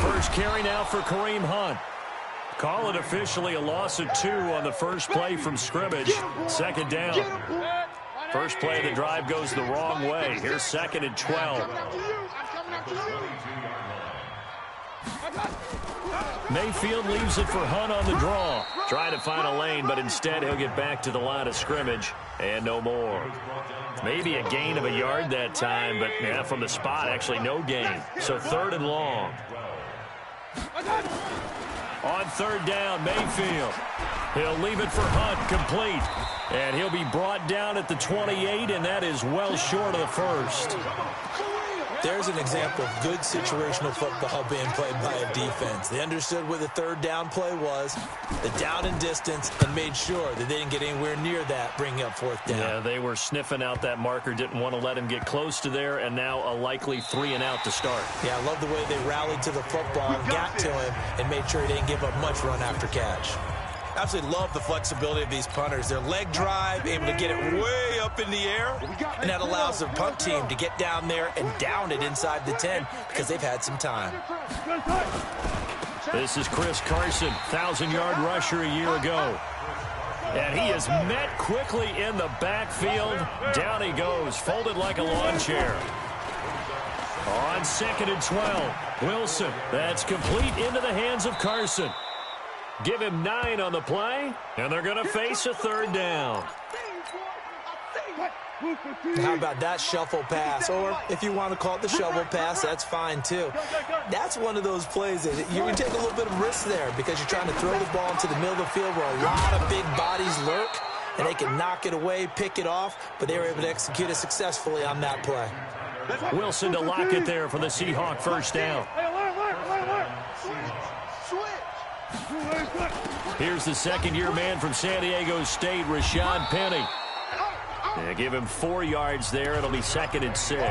First carry now for Kareem Hunt. Call it officially a loss of 2 on the first play from scrimmage. Second down. First play of the drive goes the wrong way. Here's 2nd and 12. Mayfield leaves it for Hunt on the draw. Trying to find a lane, but instead he'll get back to the line of scrimmage and no more. Maybe a gain of a yard that time, but yeah, from the spot, actually no gain. So 3rd and long. On 3rd down, Mayfield. He'll leave it for Hunt, complete. And he'll be brought down at the 28, and that is well short of the first. There's an example of good situational football being played by a defense. They understood where the 3rd down play was, the down and distance, and made sure that they didn't get anywhere near that, bringing up 4th down. Yeah, they were sniffing out that marker, didn't want to let him get close to there, and now a likely 3 and out to start. Yeah, I love the way they rallied to the football and got to him and made sure he didn't give up much run after catch. Absolutely love the flexibility of these punters. Their leg drive, able to get it way up in the air, and that allows the punt team to get down there and down it inside the 10 because they've had some time. This is Chris Carson, 1,000-yard rusher a year ago. And he is met quickly in the backfield. Down he goes, folded like a lawn chair. On 2nd and 12, Wilson. That's complete into the hands of Carson. Give him 9 on the play, and they're going to face a 3rd down. How about that shuffle pass? Or if you want to call it the shovel pass, that's fine too. That's one of those plays that you can take a little bit of risk there because you're trying to throw the ball into the middle of the field where a lot of big bodies lurk, and they can knock it away, pick it off, but they were able to execute it successfully on that play. Wilson to lock it there for the Seahawk first down. Here's the 2nd-year man from San Diego State, Rashad Penny. Give him 4 yards there. It'll be 2nd and 6.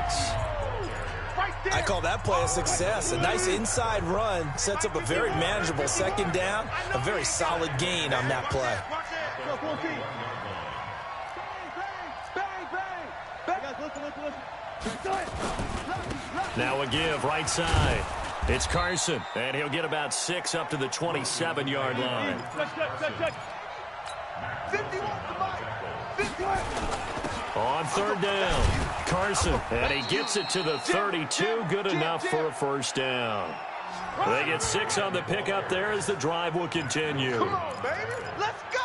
I call that play a success. A nice inside run sets up a very manageable 2nd down. A very solid gain on that play. Now a give right side. It's Carson, and he'll get about 6 up to the 27-yard line. On 3rd down, Carson, and he gets it to the 32. Good enough for a first down. They get 6 on the pickup there as the drive will continue. Come on, baby. Let's go.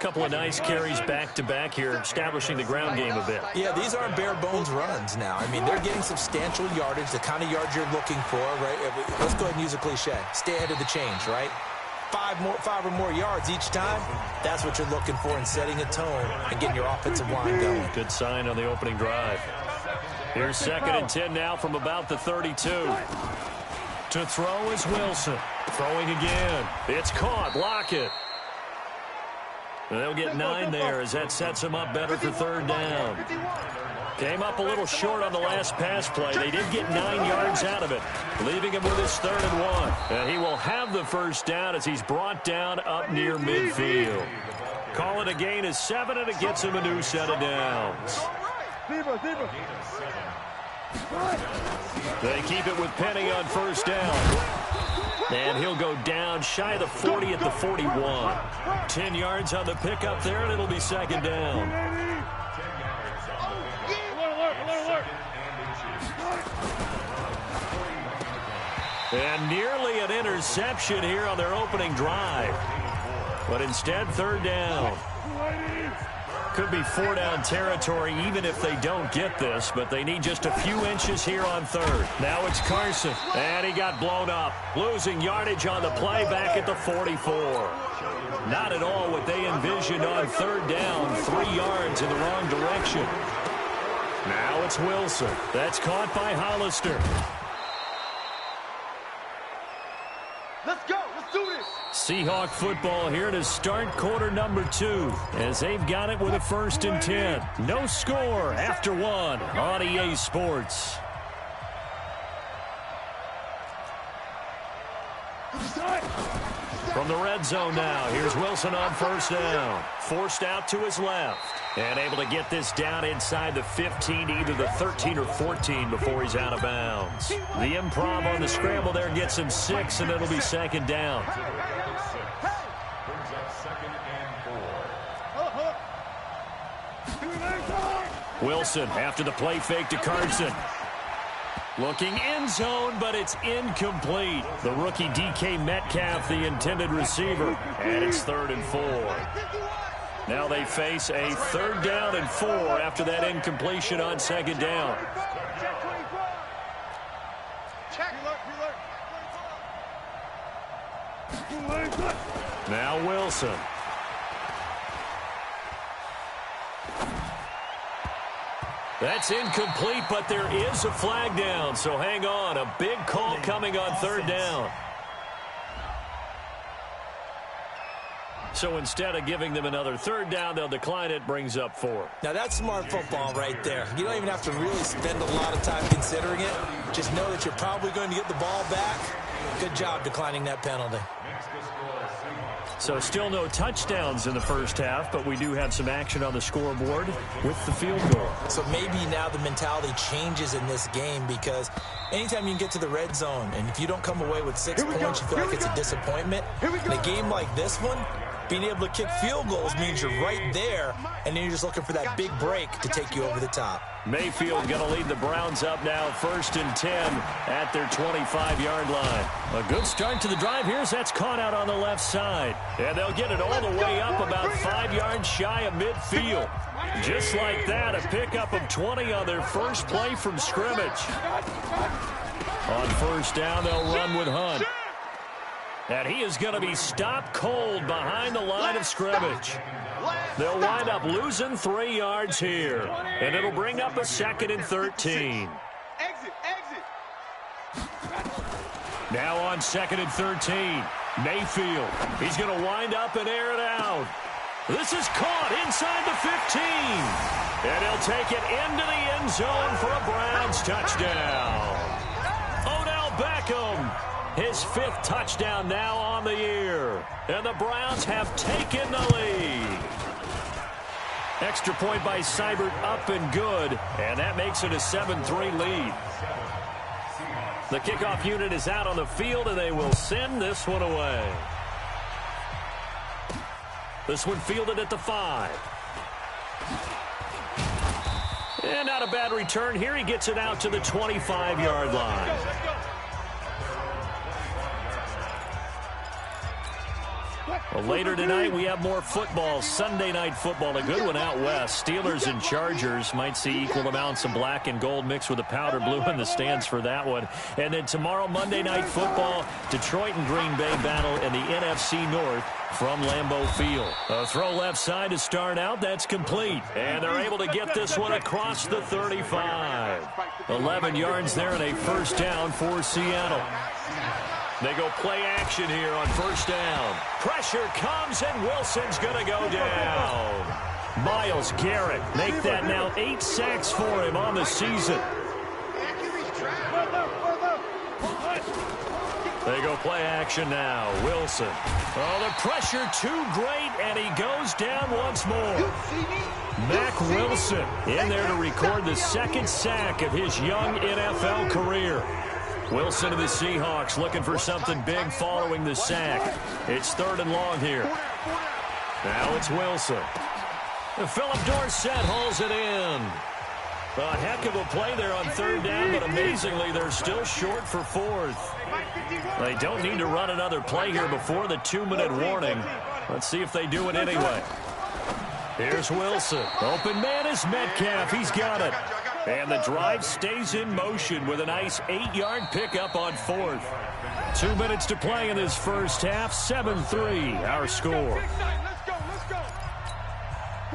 Couple of nice carries back-to-back here, establishing the ground game a bit. Yeah, these aren't bare-bones runs now. I mean, they're getting substantial yardage, the kind of yards you're looking for, right? Let's go ahead and use a cliche. Stay ahead of the change, right? 5 or more yards each time, that's what you're looking for in setting a tone and getting your offensive line going. Good sign on the opening drive. Here's 2nd and 10 now from about the 32. To throw is Wilson. Throwing again. It's caught. Lockett. They'll get 9 there as that sets him up better for 3rd down. Came up a little short on the last pass play. They did get 9 yards out of it, leaving him with his 3rd and 1. And he will have the first down as he's brought down up near midfield. Call it a gain of 7, and it gets him a new set of downs. They keep it with Penny on first down. And he'll go down shy of the 40 at the 41. 10 yards on the pickup there, and it'll be 2nd down. And nearly an interception here on their opening drive. But instead, 3rd down. Could be 4-down territory even if they don't get this, but they need just a few inches here on 3rd. Now it's Carson, and he got blown up, losing yardage on the play back at the 44. Not at all what they envisioned on 3rd down, 3 yards in the wrong direction. Now it's Wilson. That's caught by Hollister. Let's go. Let's do this. Seahawk football here to start quarter number 2 as they've got it with a 1st and 10. No score after 1 on EA Sports. From the red zone now, here's Wilson on first down. Forced out to his left. And able to get this down inside the 15, either the 13 or 14 before he's out of bounds. The improv on the scramble there gets him 6, and it'll be second down. Wilson after the play fake to Carson. Looking end zone, but it's incomplete. The rookie DK Metcalf, the intended receiver, and it's 3rd and 4. Now they face a 3rd down and 4 after that incompletion on 2nd down. Now Wilson. That's incomplete, but there is a flag down, so hang on. A big call coming on 3rd down. So instead of giving them another 3rd down, they'll decline it, brings up 4. Now that's smart football right there. You don't even have to really spend a lot of time considering it. Just know that you're probably going to get the ball back. Good job declining that penalty. So still no touchdowns in the first half, but we do have some action on the scoreboard with the field goal. So maybe now the mentality changes in this game, because anytime you can get to the red zone, and if you don't come away with 6 points, you feel like it's a disappointment. In a game like this one, being able to kick field goals means you're right there, and then you're just looking for that big break to take you over the top. Mayfield going to lead the Browns up now, 1st and 10 at their 25-yard line. A good start to the drive here as that's caught out on the left side. And they'll get it all the way up about 5 yards shy of midfield. Just like that, a pickup of 20 on their first play from scrimmage. On 1st down, they'll run with Hunt. And he is going to be stopped cold behind the line of scrimmage. They'll wind up losing 3 yards here. And it'll bring up a 2nd and 13. Now on 2nd and 13. Mayfield. He's going to wind up and air it out. This is caught inside the 15. And he'll take it into the end zone for a Browns touchdown. Odell Beckham. His 5th touchdown now on the year. And the Browns have taken the lead. Extra point by Seibert up and good. And that makes it a 7-3 lead. The kickoff unit is out on the field, and they will send this one away. This one fielded at the 5. And not a bad return here. He gets it out to the 25-yard line. Well, later tonight, we have more football, Sunday night football, a good one out west. Steelers and Chargers might see equal amounts of black and gold mixed with a powder blue in the stands for that one. And then tomorrow, Monday night football, Detroit and Green Bay battle in the NFC North from Lambeau Field. A throw left side to start out. That's complete. And they're able to get this one across the 35. 11 yards there and a 1st down for Seattle. They go play action here on 1st down. Pressure comes, and Wilson's going to go down. Myles Garrett make that now 8 sacks for him on the season. They go play action now. Wilson. Oh, the pressure too great, and he goes down once more. Mack Wilson in there to record the 2nd sack of his young NFL career. Wilson of the Seahawks looking for something big following the sack. It's 3rd and long here. Now it's Wilson. Philip Dorsett hauls it in. A heck of a play there on 3rd down, but amazingly, they're still short for 4th. They don't need to run another play here before the 2-minute warning. Let's see if they do it anyway. Here's Wilson. Open man is Metcalf. He's got it. And the drive stays in motion with a nice 8-yard pickup on 4th. 2 minutes to play in this first half. 7-3, our score.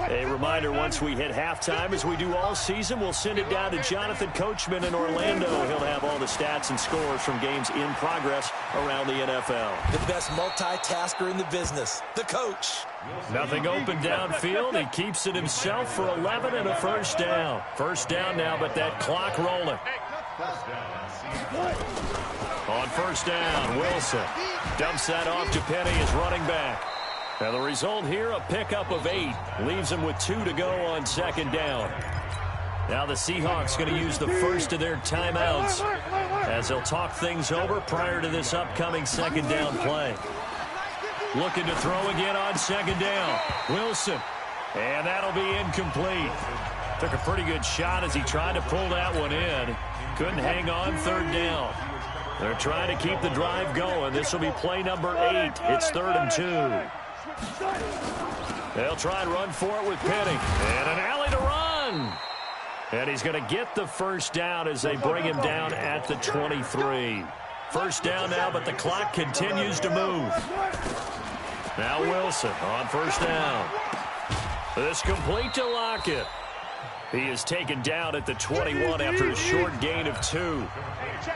A reminder, once we hit halftime, as we do all season, we'll send it down to Jonathan Coachman in Orlando. He'll have all the stats and scores from games in progress around the NFL. The best multitasker in the business, the coach. Nothing open downfield. He keeps it himself for 11 and a 1st down. 1st down now, but that clock rolling. On first down, Wilson dumps that off to Penny as running back. And the result here, a pickup of 8. Leaves them with 2 to go on second down. Now the Seahawks going to use the first of their timeouts as they'll talk things over prior to this upcoming second down play. Looking to throw again on second down. Wilson. And that'll be incomplete. Took a pretty good shot as he tried to pull that one in. Couldn't hang on third down. They're trying to keep the drive going. This will be play number 8. It's 3rd and 2. They'll try and run for it with Penny. And an alley to run. And he's going to get the first down as they bring him down at the 23. First down now, but the clock continues to move. Now Wilson on first down. This complete to Lockett. He is taken down at the 21 after a short gain of 2.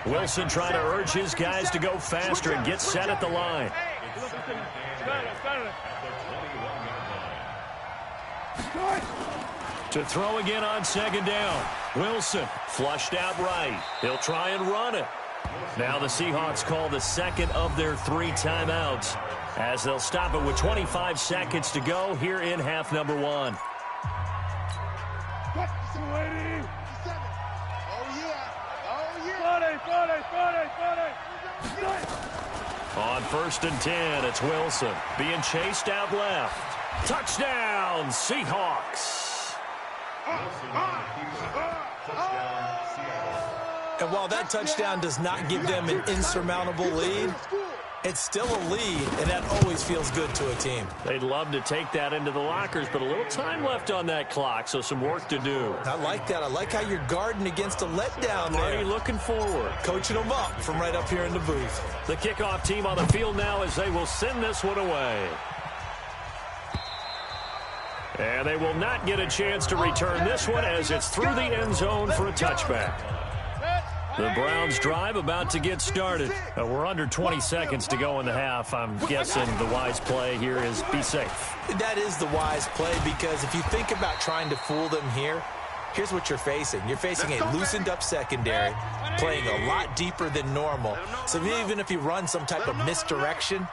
Wilson trying to urge his guys to go faster and get set at the line. To throw again on second down. Wilson flushed out right. He'll try and run it. Now the Seahawks call the second of their 3 timeouts as they'll stop it with 25 seconds to go here in half number 1. On first and 10, it's Wilson being chased out left. Touchdown, Seahawks. And while that touchdown does not give them an insurmountable lead, it's still a lead, and that always feels good to a team. They'd love to take that into the lockers, but a little time left on that clock, so some work to do. I like that. I like how you're guarding against a letdown there. Already looking forward. Coaching them up from right up here in the booth. The kickoff team on the field now as they will send this one away. And they will not get a chance to return this one as it's through the end zone for a touchback. The Browns drive about to get started. We're under 20 seconds to go in the half. I'm guessing the wise play here is be safe. That is the wise play because if you think about trying to fool them here, here's what you're facing. You're facing a loosened up secondary, playing a lot deeper than normal. So even if you run some type of misdirection,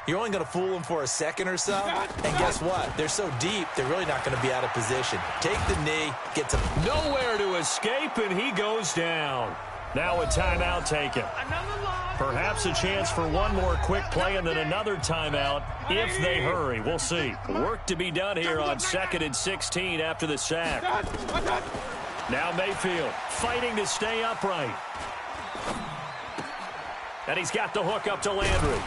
you're only going to fool them for a second or so. And guess what? They're so deep, they're really not going to be out of position. Take the knee, get to nowhere to escape, and he goes down. Now a timeout taken. Perhaps a chance for one more quick play and then another timeout if they hurry. We'll see. Work to be done here on 2nd and 16 after the sack. Now Mayfield fighting to stay upright. And he's got the hook up to Landry.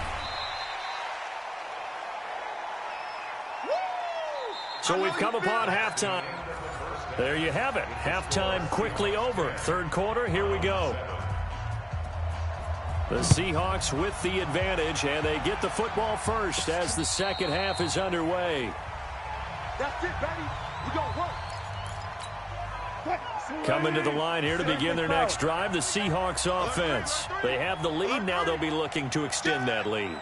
So we've come upon halftime. There you have it. Halftime quickly over. Third quarter, here we go. The Seahawks with the advantage, and they get the football first as the second half is underway. That's it, baby. We gonna work. Coming to the line here to begin their next drive, the Seahawks offense. They have the lead. Now they'll be looking to extend that lead.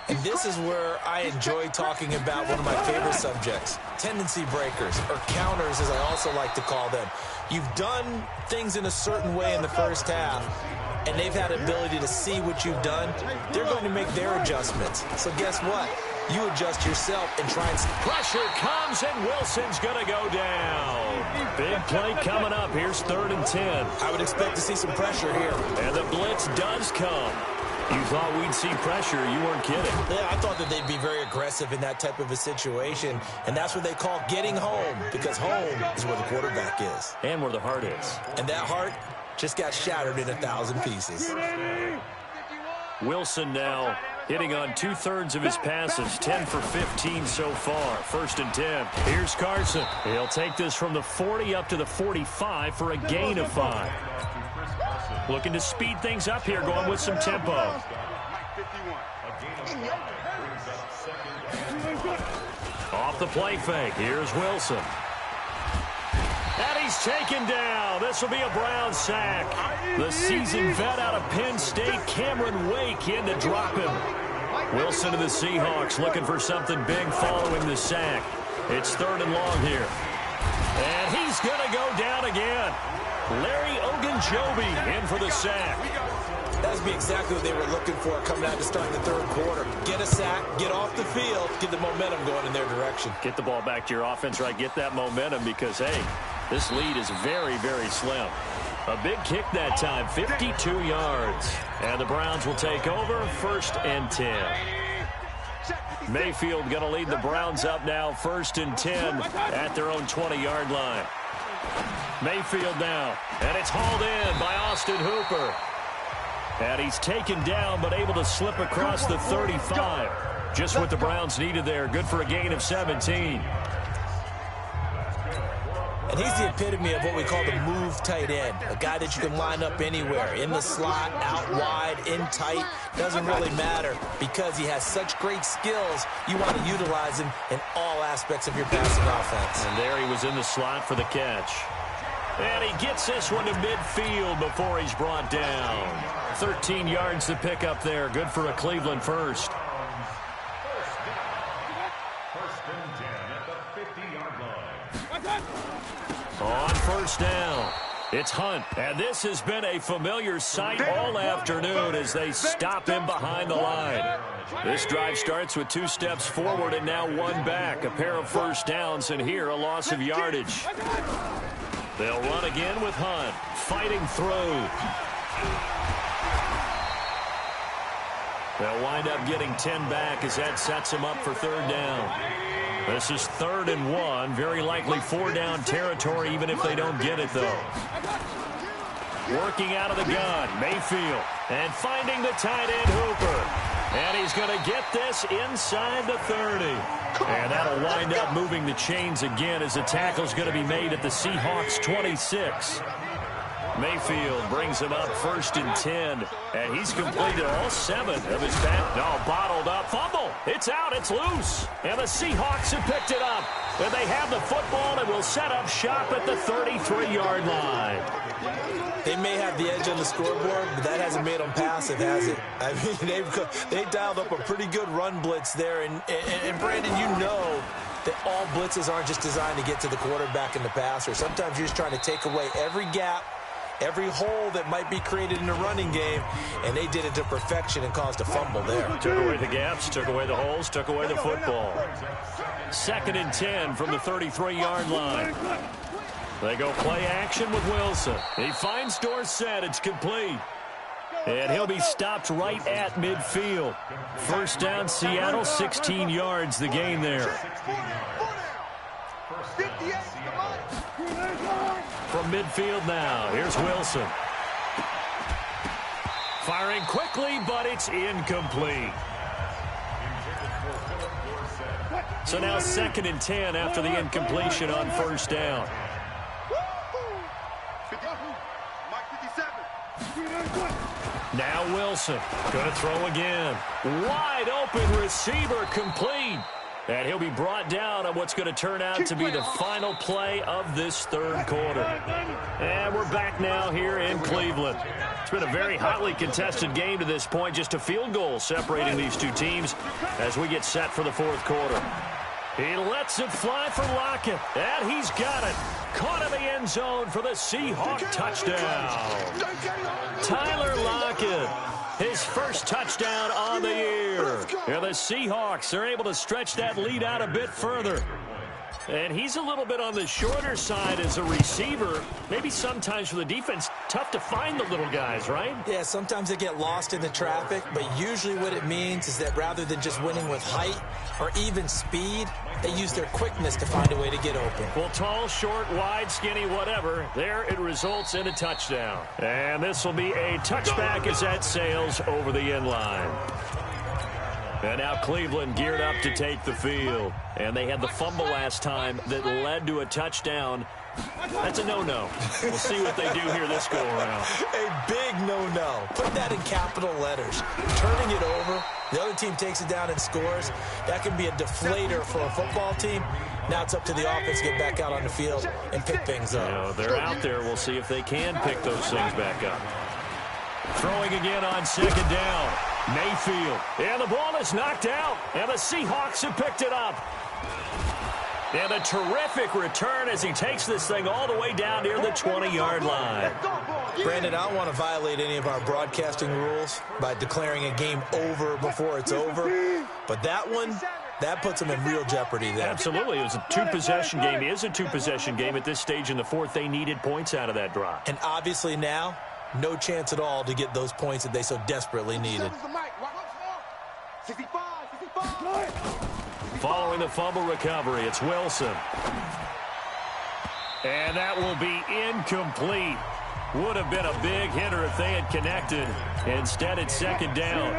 And this is where I enjoy talking about one of my favorite subjects, tendency breakers, or counters as I also like to call them. You've done things in a certain way in the first half, and they've had ability to see what you've done. They're going to make their adjustments. So guess what? You adjust yourself and try and... Pressure comes, and Wilson's going to go down. Big play coming up. Here's 3rd and 10. I would expect to see some pressure here. And the blitz does come. You thought we'd see pressure. You weren't kidding. Yeah, I thought that they'd be very aggressive in that type of a situation, and that's what they call getting home, because home is where the quarterback is. And where the heart is. And that heart just got shattered in 1,000 pieces. Wilson now hitting on 2/3 of his passes, 10 for 15 so far. 1st and 10. Here's Carson. He'll take this from the 40 up to the 45 for a gain of 5. Looking to speed things up here, going with some tempo. Off the play fake. Here's Wilson. And he's taken down. This will be a Brown sack. The seasoned vet out of Penn State, Cameron Wake, in to drop him. Wilson to the Seahawks looking for something big following the sack. It's 3rd and long here. And he's going to go down again. Larry Ogunjobi in for the sack. That would be exactly what they were looking for coming out to start the third quarter. Get a sack, get off the field, get the momentum going in their direction. Get the ball back to your offense, right? Get that momentum because, hey, this lead is very, very slim. A big kick that time, 52 yards. And the Browns will take over, 1st and 10. Mayfield going to lead the Browns up now, 1st and 10 at their own 20-yard line. Mayfield now, and it's hauled in by Austin Hooper. And he's taken down, but able to slip across the 35. Just what the Browns needed there. Good for a gain of 17. And he's the epitome of what we call the move tight end. A guy that you can line up anywhere. In the slot, out wide, in tight. Doesn't really matter because he has such great skills. You want to utilize him in all aspects of your passing offense. And there he was in the slot for the catch. And he gets this one to midfield before he's brought down. 13 yards to pick up there. Good for a Cleveland first. On 1st down, it's Hunt. And this has been a familiar sight all afternoon as they stop him behind the line. This drive starts with 2 steps forward and now 1 back. A pair of first downs, and here a loss of yardage. They'll run again with Hunt, fighting through. They'll wind up getting 10 back as that sets him up for 3rd down. This is 3rd and 1, very likely 4-down territory even if they don't get it, though. Working out of the gun, Mayfield, and finding the tight end Hooper. And he's going to get this inside the 30. And that'll wind up moving the chains again as the tackle's going to be made at the Seahawks 26. Mayfield brings him up 1st and 10, and he's completed all 7 of his pass. No, bottled up, fumble. It's out, it's loose. And the Seahawks have picked it up. And they have the football and will set up shop at the 33-yard line. They may have the edge on the scoreboard, but that hasn't made them passive, has it? I mean, they dialed up a pretty good run blitz there. And Brandon, you know that all blitzes aren't just designed to get to the quarterback and the passer. Sometimes you're just trying to take away every gap, every hole that might be created in the running game, and they did it to perfection and caused a fumble there. Took away the gaps, took away the holes, took away the football. 2nd and 10 from the 33-yard line. They go play action with Wilson. He finds Dorsett. It's complete. And he'll be stopped right at midfield. 1st down, Seattle, 16 yards, the gain there. From midfield now, here's Wilson. Firing quickly, but it's incomplete. So now 2nd and 10 after the incompletion on 1st down. Now Wilson going to throw again. Wide open receiver, complete. And he'll be brought down on what's going to turn out to be the final play of this 3rd quarter. And we're back now here in Cleveland. It's been a very hotly contested game to this point. Just a field goal separating these two teams as we get set for the 4th quarter. He lets it fly for Lockett, and he's got it. Caught in the end zone for the Seahawk touchdown. Tyler Lockett, his first touchdown on the year. And the Seahawks are able to stretch that lead out a bit further. And he's a little bit on the shorter side as a receiver. Maybe sometimes for the defense, tough to find the little guys, right? Yeah, sometimes they get lost in the traffic, but usually what it means is that rather than just winning with height or even speed, they use their quickness to find a way to get open. Well, tall, short, wide, skinny, whatever, there it results in a touchdown. And this will be a touchback as that sails over the end line. And now Cleveland geared up to take the field. And they had the fumble last time that led to a touchdown. That's a no-no. We'll see what they do here this go-around. A big no-no. Put that in capital letters. Turning it over, the other team takes it down and scores. That can be a deflator for a football team. Now it's up to the offense to get back out on the field and pick things up. You know, they're out there. We'll see if they can pick those things back up. Throwing again on 2nd down. Mayfield. And the ball is knocked out. And the Seahawks have picked it up. And a terrific return as he takes this thing all the way down near the 20-yard line. Brandon, I don't want to violate any of our broadcasting rules by declaring a game over before it's over, but that one, that puts them in real jeopardy there. Absolutely. It was a two-possession game. It is a two-possession game at this stage in the fourth. They needed points out of that drive. And obviously now, no chance at all to get those points that they so desperately needed. Following the fumble recovery, it's Wilson. And that will be incomplete. Would have been a big hitter if they had connected. Instead, it's second down.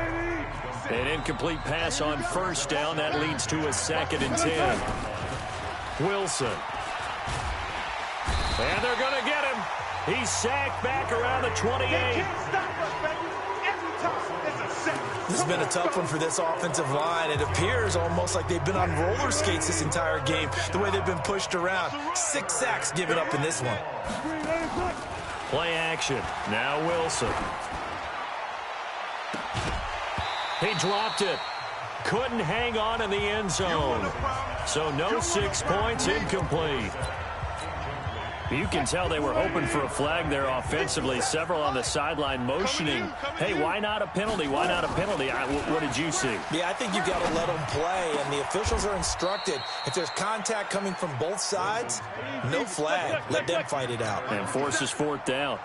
An incomplete pass on first down. That leads to a 2nd and 10. Wilson. And they're going to get him. He's sacked back around the 28. This has been a tough one for this offensive line. It appears almost like they've been on roller skates this entire game, the way they've been pushed around. 6 sacks given up in this one. Play action. Now Wilson. He dropped it. Couldn't hang on in the end zone. So no 6 points, incomplete. You can tell they were hoping for a flag there offensively. Several on the sideline motioning, hey, why not a penalty? Why not a penalty? What did you see? Yeah, I think you've got to let them play, and the officials are instructed. If there's contact coming from both sides, no flag. Let them fight it out. And forces 4th down.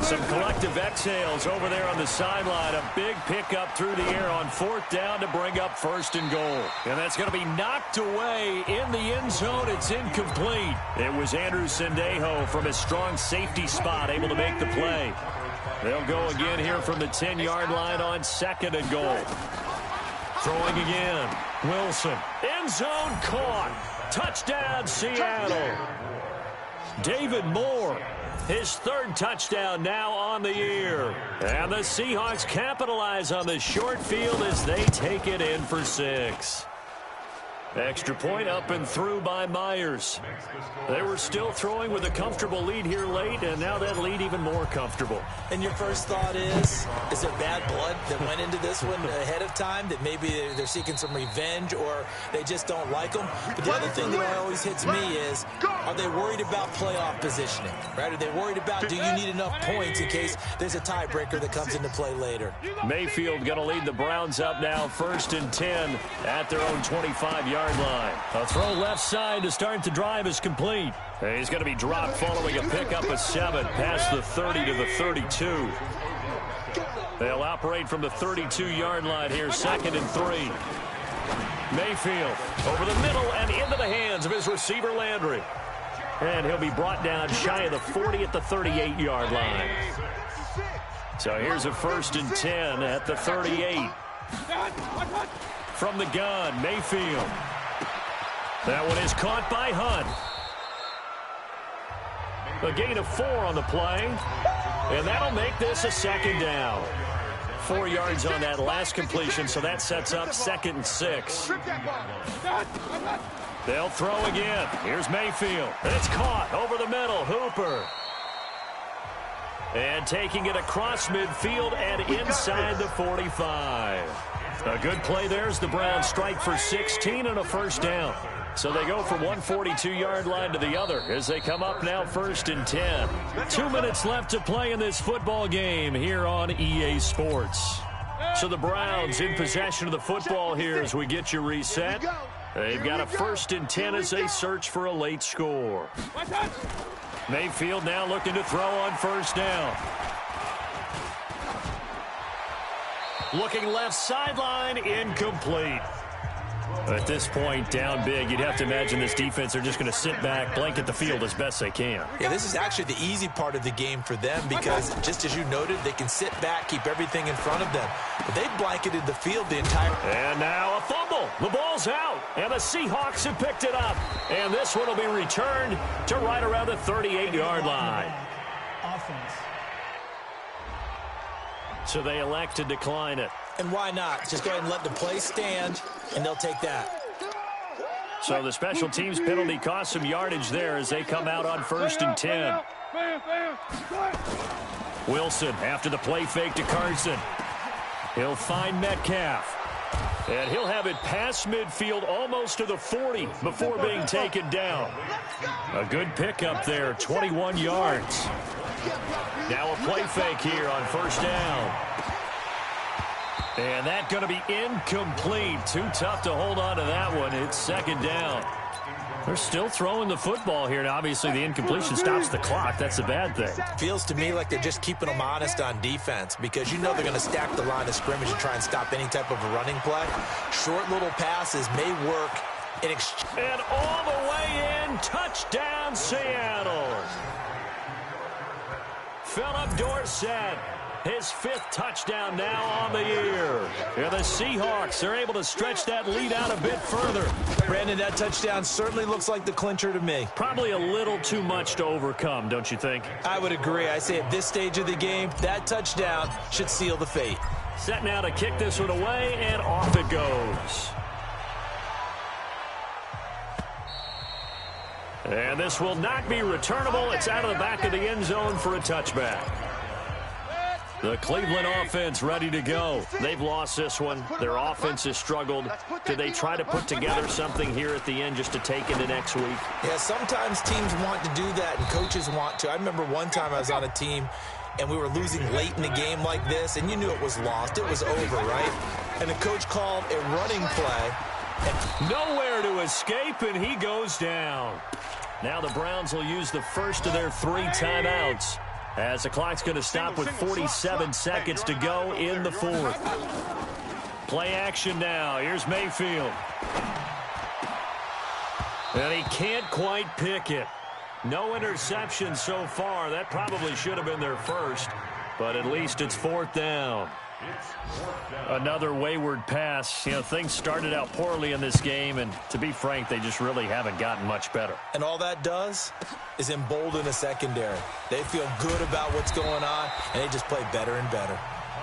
Some collective exhales over there on the sideline. A big pickup through the air on 4th down to bring up 1st and goal. And that's going to be knocked away in the end zone. It's incomplete. It was Andrew Sendejo from his strong safety spot, able to make the play. They'll go again here from the 10-yard line on 2nd and goal. Throwing again. Wilson. End zone caught. Touchdown, Seattle. David Moore. His 3rd touchdown now on the year. And the Seahawks capitalize on the short field as they take it in for 6. Extra point up and through by Myers. They were still throwing with a comfortable lead here late, and now that lead even more comfortable. And your first thought is there bad blood that went into this one ahead of time, that maybe they're seeking some revenge or they just don't like them? But the other thing that always hits me is, are they worried about playoff positioning? Right? Are they worried about, do you need enough points in case there's a tiebreaker that comes into play later? Mayfield going to lead the Browns up now, 1st and 10 at their own 25-yard line. A throw left side to start the drive is complete. He's going to be dropped following a pickup of 7 past the 30 to the 32. They'll operate from the 32-yard line here, 2nd and 3. Mayfield over the middle and into the hands of his receiver Landry. And he'll be brought down shy of the 40 at the 38-yard line. So here's a 1st and 10 at the 38. From the gun, Mayfield. That one is caught by Hunt. A gain of 4 on the play. And that'll make this a 2nd down. 4 yards on that last completion, so that sets up 2nd and 6. They'll throw again. Here's Mayfield. And it's caught over the middle. Hooper. And taking it across midfield and inside the 45. A good play there as the Browns strike for 16 and a 1st down. So they go from one 42-yard line to the other as they come up now 1st and 10. 2 minutes left to play in this football game here on EA Sports. So the Browns in possession of the football here as we get you reset. They've got a 1st and 10 as they search for a late score. Mayfield now looking to throw on 1st down. Looking left sideline, incomplete. At this point, down big, you'd have to imagine this defense are just going to sit back, blanket the field as best they can. Yeah, this is actually the easy part of the game for them because, just as you noted, they can sit back, keep everything in front of them. But they blanketed the field the entire... And now a fumble. The ball's out, and the Seahawks have picked it up. And this one will be returned to right around the 38-yard line. Offense. So they elect to decline it. And why not? Just go ahead and let the play stand, and they'll take that. So the special teams penalty cost some yardage there as they come out on 1st and 10. Wilson after the play fake to Carson. He'll find Metcalf. And he'll have it past midfield almost to the 40 before being taken down. A good pickup there, 21 yards. Now a play fake here on first down. And that's going to be incomplete. Too tough to hold on to that one. It's second down. They're still throwing the football here. Now, obviously, the incompletion stops the clock. That's a bad thing. Feels to me like they're just keeping them honest on defense because you know they're going to stack the line of scrimmage and try and stop any type of a running play. Short little passes may work. And all the way in, touchdown, Seattle. Philip Dorsett. His 5th touchdown now on the year. And the Seahawks are able to stretch that lead out a bit further. Brandon, that touchdown certainly looks like the clincher to me. Probably a little too much to overcome, don't you think? I would agree. I say at this stage of the game, that touchdown should seal the fate. Set now to kick this one away, and off it goes. And this will not be returnable. It's out of the back of the end zone for a touchback. The Cleveland offense ready to go. They've lost this one. Their offense has struggled. Do they try to put together something here at the end just to take into next week? Yeah, sometimes teams want to do that and coaches want to. I remember one time I was on a team and we were losing late in the game like this, and you knew it was lost. It was over, right? And the coach called a running play. And nowhere to escape, and he goes down. Now the Browns will use the first of their 3 timeouts, as the clock's going to stop with 47 seconds to go in the 4th. Play action now. Here's Mayfield. And he can't quite pick it. No interception so far. That probably should have been their first, but at least it's 4th down. Another wayward pass. You know, things started out poorly in this game, and to be frank, they just really haven't gotten much better. And all that does is embolden a secondary. They feel good about what's going on, and they just play better and better.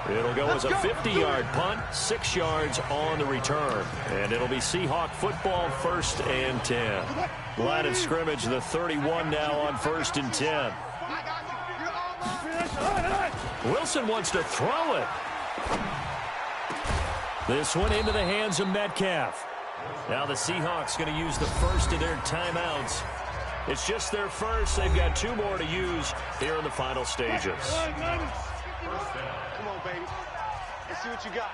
It'll go as a 50-yard punt, 6 yards on the return. And it'll be Seahawk football, 1st and 10. Line of scrimmage, the 31 now on 1st and 10. Wilson wants to throw it. This one into the hands of Metcalf. Now the Seahawks going to use the first of their timeouts. It's just their first. They've got 2 more to use here in the final stages. Come on, baby. Let's see what you got.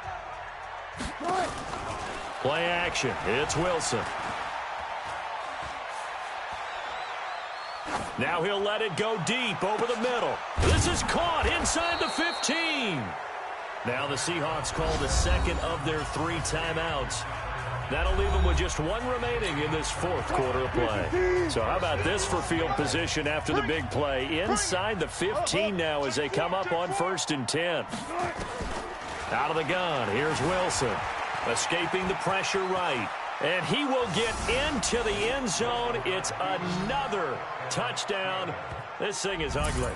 Play action. It's Wilson. Now he'll let it go deep over the middle. This is caught inside the 15. Now the Seahawks call the second of their 3 timeouts. That'll leave them with just 1 remaining in this 4th quarter of play. So how about this for field position after the big play? Inside the 15 now as they come up on 1st and 10. Out of the gun, here's Wilson. Escaping the pressure right. And he will get into the end zone. It's another touchdown. This thing is ugly.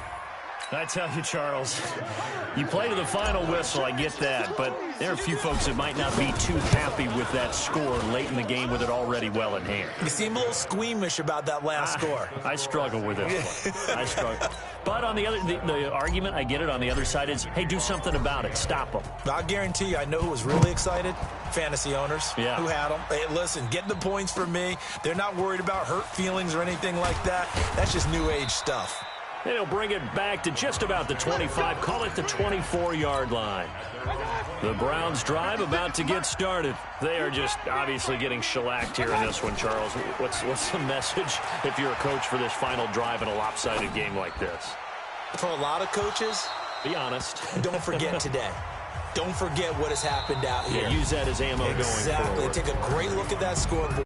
I tell you, Charles, you play to the final whistle, I get that, but there are a few folks that might not be too happy with that score late in the game with it already well in hand. You seem a little squeamish about that last score. I struggle with this one. I struggle. But on the other, the argument, I get it, on the other side is, hey, do something about it. Stop them. I guarantee you, I know who was really excited. Fantasy owners who had them. Hey, listen, get the points for me. They're not worried about hurt feelings or anything like that. That's just new age stuff. And he'll bring it back to just about the 25. Call it the 24-yard line. The Browns drive about to get started. They are just obviously getting shellacked here in this one, Charles. What's the message if you're a coach for this final drive in a lopsided game like this? For a lot of coaches, be honest. Don't forget today. Don't forget what has happened out here. Yeah, use that as ammo going forward. Exactly. Take a great look at that scoreboard.